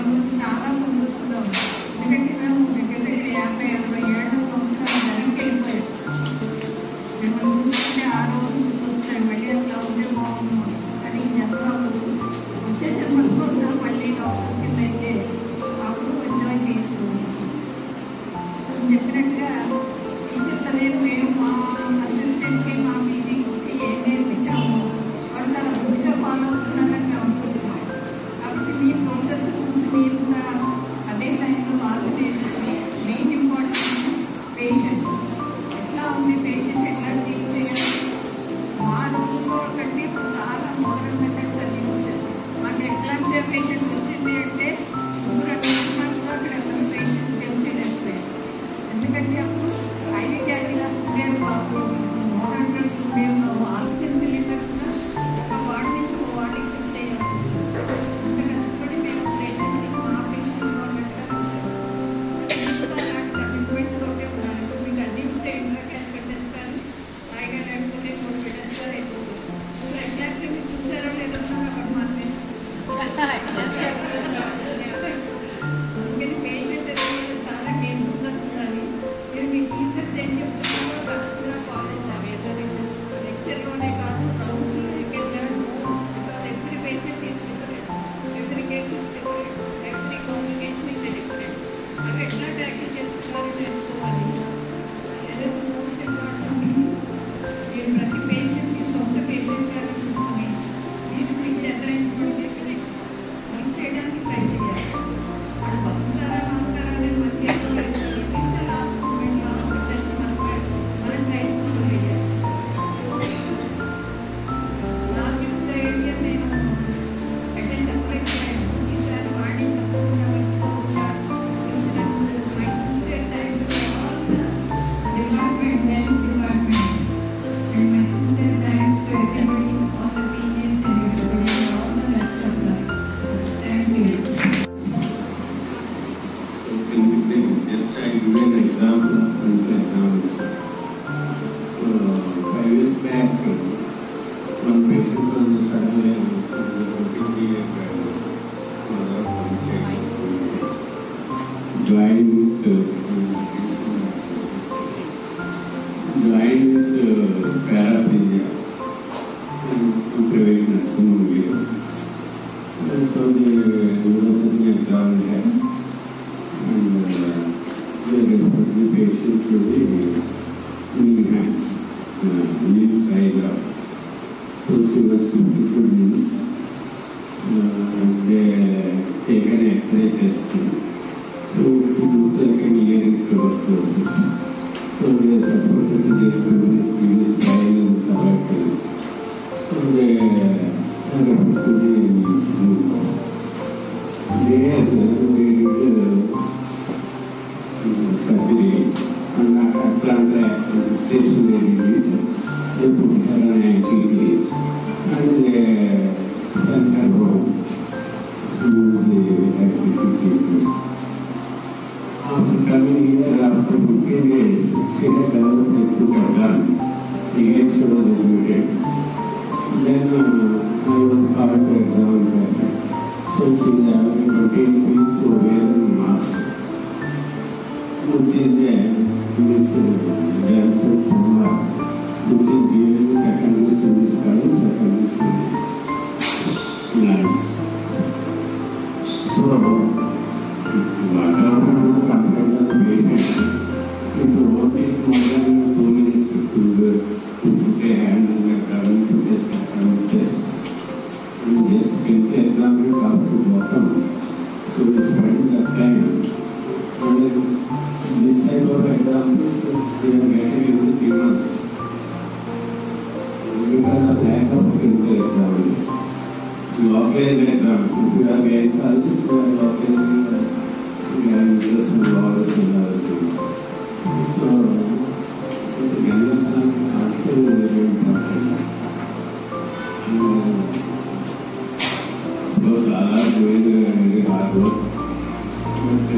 గురించి చాలా సంతోషంగా ఉంది. ఎందుకంటే మేము దగ్గర దగ్గర 50-60 సంవత్సరాలు వెనక్కి వెళ్ళిపోయాం. మిమ్మల్ని చూస్తుంటే ఆ రోజు గుర్తొస్తున్నాయి. మళ్ళీ అట్లా ఉంటే బాగున్నాం, కానీ ఎంత వచ్చే జన్మలో కూడా మళ్ళీ డాక్టర్స్ కింద అయితే అప్పుడు ఎంజాయ్ చేయొచ్చు. చెప్పినట్టుగా టీచర్స్ అనేది మేము మా అసిస్టెంట్స్కి మా మీటింగ్స్కి ఏం నేర్పించాము వాళ్ళు చాలా మంచిగా ఫాలో అవుతున్నారని మేము అనుకుంటున్నాం. కాబట్టి మీ ప్రాసెస్ చూసి మీరు కూడా అదే లైన్లో వాళ్ళు నేర్చుకుని మెయిన్ ఇంపార్టెంట్ పేషెంట్ ఎట్లా ఉంది, పేషెంట్ ఎట్లా ట్రీట్ చేయాలి. మా రోజుల్లో కంటే ఇప్పుడు చాలా మోడర్న్ మెథడ్స్ అన్నీ వచ్చాయి. మాకు ఎక్లాంప్సియా పేషెంట్ వచ్చింది అంటే ముందు 2 సంవత్సరాలు కూడా అక్కడ ఎవరు పేషెంట్ సేవ్ చేయలేకపోయారు. ఎందుకంటే అప్పుడు ఐవీ క్యాన్యులాస్ ఉండేవి కాదు, మోడర్న్ డ్రగ్స్ ఉండేవి కావు. ఆక్సిజన్ సిలిండర్ కూడా ఒక వార్డు నుంచి ఒక వార్డుకి షిఫ్ట్ చేయాలి. అంత కష్టపడి మేము పేషెంట్కి మా పేషెంట్ గవర్నమెంట్గా వచ్చాము. అలాంటి కమిట్మెంట్ తోటే ఉండాలి. ఇప్పుడు మీకు అన్ని ఇంట్లో క్యాష్ పెట్టేస్తారు, హాయిగా లేకపోతే 3 పెట్టేస్తారు, అయిపోతుంది. సో ఎగ్జాక్ట్లీ మీరు చూసారో లేదో అక్కడ మాత్రమే అందుకని పేషెంట్ అనేది చాలా కేర్ఫుల్గా చూడాలి. మీరు మీ టీచర్స్ ఏం చెప్తున్నారో కరెక్ట్గా ఫాలో చేయాలి. ఏదో లెక్చర్లోనే కాదు, రౌండ్స్లో because every patient is different, every case is different, every complication is different. అవి ఎట్లా ట్యాకిల్ చేస్తున్నారో తెలుసుకోవాలి. ఏదో మోస్ట్ ఇంపార్టెంట్ మీరు ప్రతి పేషెంట్ని సొంత పేషెంట్ లాగా చూసుకుని మీరు మీకు ఎదురైనటువంటి వర్క్ చేయడానికి ట్రై చేయాలి. వాళ్ళు బతుకుతారా మారుతారా అనేది మన చేతిలో లేదు. లాస్ట్ మూమెంట్లో హాస్పిటల్స్ మనం ట్రై చేయాలి. లాస్ట్ ఇయర్ నేను అటెండ్ అప్లై చేయాను. ఈసారి వాడి తప్పకుండా మర్చిపోకుండా my sister thanks to all the department, health department, and my sister thanks to everybody, all the teachers and everybody, all the best of luck. Thank you. Just I give an example of an example. So 5 years back, one patient was suddenly joined with paraplegia in private nursing home. So the university examined her. And they referred the patient to the NIMS, means diagram. So she was 52 means. They take an X-ray test. So to do like an ear tuberculosis. So they suspected that they use bile and cervical. So they referred to the NIMS. There they did surgery and Atlanta accident fixation they put her on anti-T and they sent her home to the activity treatment. After coming here, after 15 days, she had developed a foot at gun. Again she was admitted. Then I was called to examine her. So she is having 20 piece ovarian mass, which is cancer tumor, which is given secondary stage skull, secondary stage lungs. So, whatever you complain of the patient, it will take more than 2 minutes to put a hand on the current to test test. And just get the examiner up to bottom. So we spend that time. And then this type of examples we are getting in the 3 months. Because of lack of clinical examination. Localized exam. If you are getting all this, we are localizing we are interested in laws and other things. So the guidance are also very important. Those are doing very hard work. But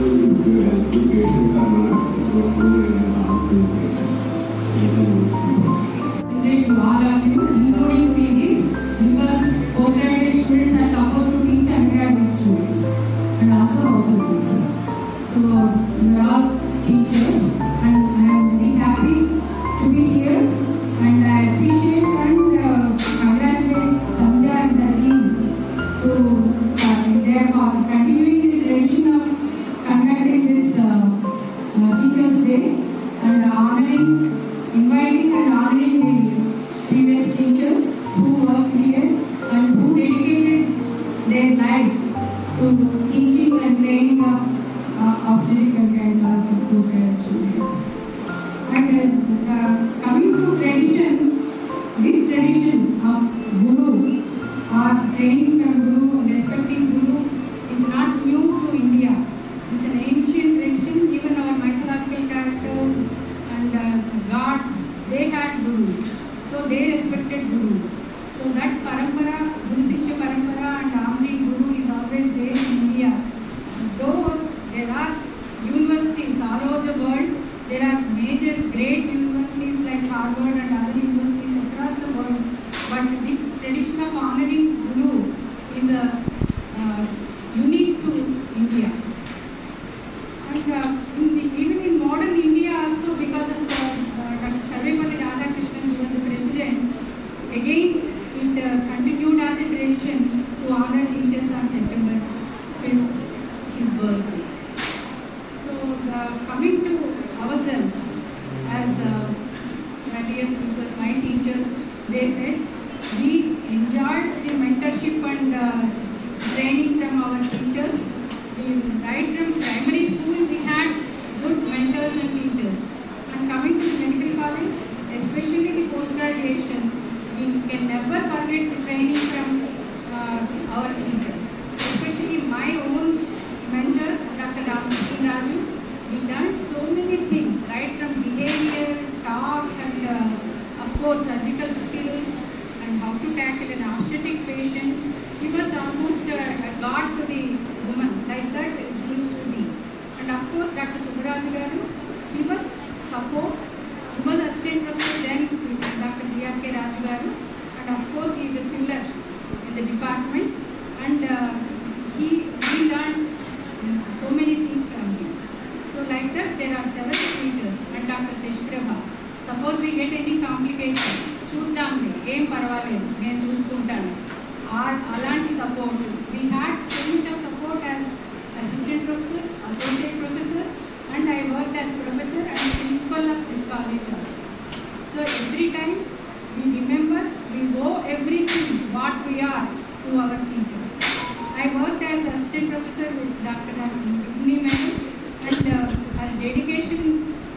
if you help the patient or not, don't do any harm to the patient. To all of you, including PGs, because postgraduate students are supposed to teach undergraduate students. their life to teaching and training of obstetrical and postgraduate students. And coming to tradition, this tradition of Guru or training from Guru, respecting Guru is not new to India. It's an ancient tradition. Even our mythological characters and gods, they had Gurus. So they respected Gurus. So that parampara, Guru Shishya parampara and Amri Guru is always there in India. Though there are universities all over the world, there are major great universities like Harvard and other universities across the world. But this tradition of honoring Guru is unique to India. And even in modern India also, because of Dr. Sarvepalli Radhakrishnan, who was the president, again it continued as a tradition to honor teachers on September 5th, his birthday. So coming to ourselves, as my teachers, they said, we enjoyed the mentorship and training from our teachers. Right from primary school, we had good mentors and teachers. And coming to the medical college, especially the post-graduation, we can never forget the training from our teachers. Especially my own mentor, Dr. Raju. We learned so many things, right from behavior, talk, and of course surgical skills, and how to tackle an obstetric patient. He was almost a god to the woman, like that he used to be. And of course Dr. Subbaraju Garu, he was support, he was assistant professor then with Dr. D.R.K. Raju Garu, and of course he is a pillar in the department, and we learned so many things from him. So like that there are several teachers, and Dr. Shashprabha. Suppose we get any complication, చూద్దాంలే ఏం పర్వాలేదు నేను చూసుకుంటాను అలాంటి support. We had so much of support as assistant professors, associate professors, and I worked as professor and principal of this college also. So every time we remember, we owe everything what we are to our teachers. I worked as assistant professor with Dr. Rukmini Madam, and her dedication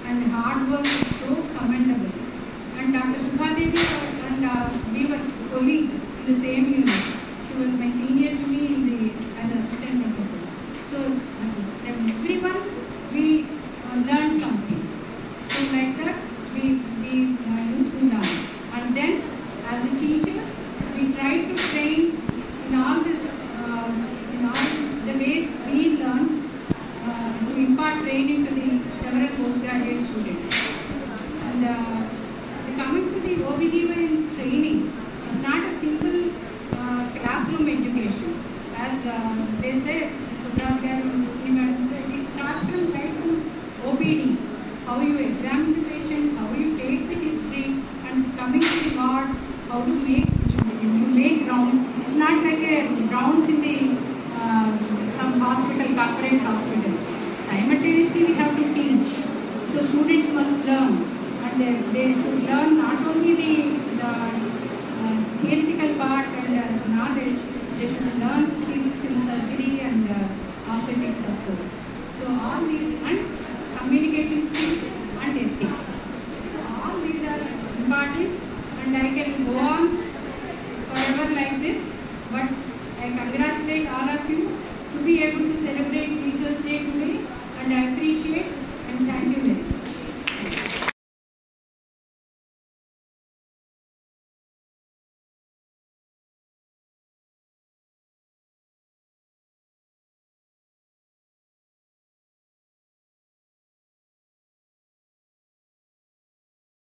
and hard work is so commendable. And Dr. Subha Devi, and we were colleagues in the same unit. She was my senior to me as assistant professors. So from everyone we learned something. So like that we used to learn. And then as a teachers, we tried to train in all the ways we learned to impart training to the several postgraduate students. And coming to the OBGYN training, it's not a simple classroom education. As they said, Subhraj Garu and Rukmini Madam said, it starts from right from OPD, how you examine the patient, how you take the history, and coming to the wards, how to make rounds. It's not like a rounds in the some hospital, corporate hospital. Simultaneously we have to teach. So students must learn. And they should learn not only the theoretical part and knowledge, they should learn skills in surgery and obstetrics, of course. So all these, and communication skills and ethics. So all these are important, and I can go on forever like this, but I congratulate all of you to be able to celebrate Teachers' Day today, and I appreciate and thank you very much.